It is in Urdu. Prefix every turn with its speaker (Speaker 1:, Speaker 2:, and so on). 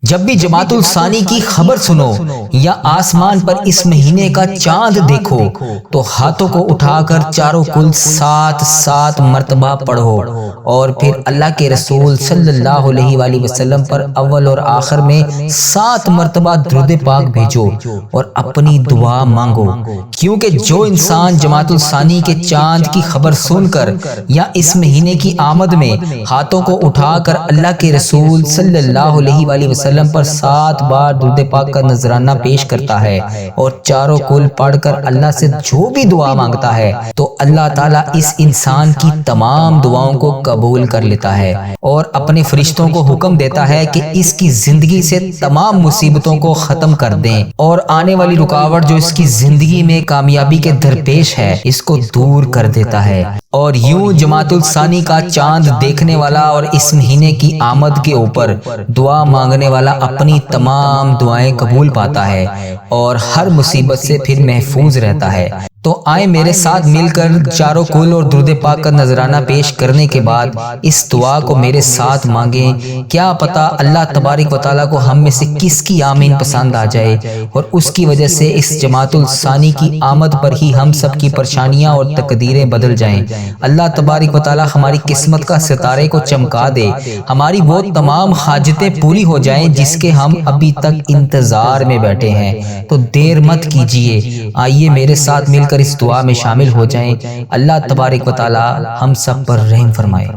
Speaker 1: جب بھی جمادی الثانی کی خبر سنو یا آسمان پر اس مہینے کا چاند دیکھو تو ہاتھوں کو اٹھا کر چاروں کل 7 مرتبہ پڑھو، اور پھر اللہ کے رسول صلی اللہ علیہ وآلہ وسلم پر اول اور آخر میں 7 مرتبہ درود پاک بھیجو اور اپنی دعا مانگو، کیونکہ جو انسان جمادی الثانی کے چاند کی خبر سن کر یا اس مہینے کی آمد میں ہاتھوں کو اٹھا کر اللہ کے رسول صلی اللہ علیہ وآلہ وسلم پر 7 بار درود پاک کا نذرانہ پیش کرتا ہے اور چاروں کل پڑھ کر اللہ سے جو بھی دعا مانگتا ہے تو اللہ تعالیٰ اس انسان کی تمام دعاؤں کو قبول کر لیتا ہے اور اپنے فرشتوں کو حکم دیتا ہے کہ اس کی زندگی سے تمام مصیبتوں کو ختم کر دیں اور آنے والی رکاوٹ جو اس کی زندگی میں کامیابی کے درپیش ہے اس کو دور کر دیتا ہے۔ اور یوں جمادی الثانی کا چاند دیکھنے والا اور اس مہینے کی آمد کے اوپر دعا مانگنے والا اپنی تمام دعائیں قبول پاتا ہے اور ہر مصیبت سے پھر محفوظ رہتا ہے۔ تو آئیں میرے ساتھ مل کر چاروں کل اور درود پاک کا نذرانہ پیش کرنے کے بعد اس دعا کو میرے ساتھ مانگیں، کیا پتہ اللہ تبارک و تعالیٰ کو ہم میں سے کس کی آمین پسند آ جائے اور اس کی وجہ سے اس جمادی الثانی کی آمد پر ہی ہم سب کی پریشانیاں اور تقدیریں بدل جائیں۔ اللہ تبارک و تعالیٰ ہماری قسمت کا ستارے کو چمکا دے، ہماری وہ تمام حاجتیں پوری ہو جائیں جس کے ہم ابھی تک انتظار میں بیٹھے ہیں۔ تو دیر مت کیجیے، آئیے میرے ساتھ مل کر اس دعا میں شامل ہو جائیں۔ اللہ تبارک و تعالیٰ ہم سب پر رحم فرمائے۔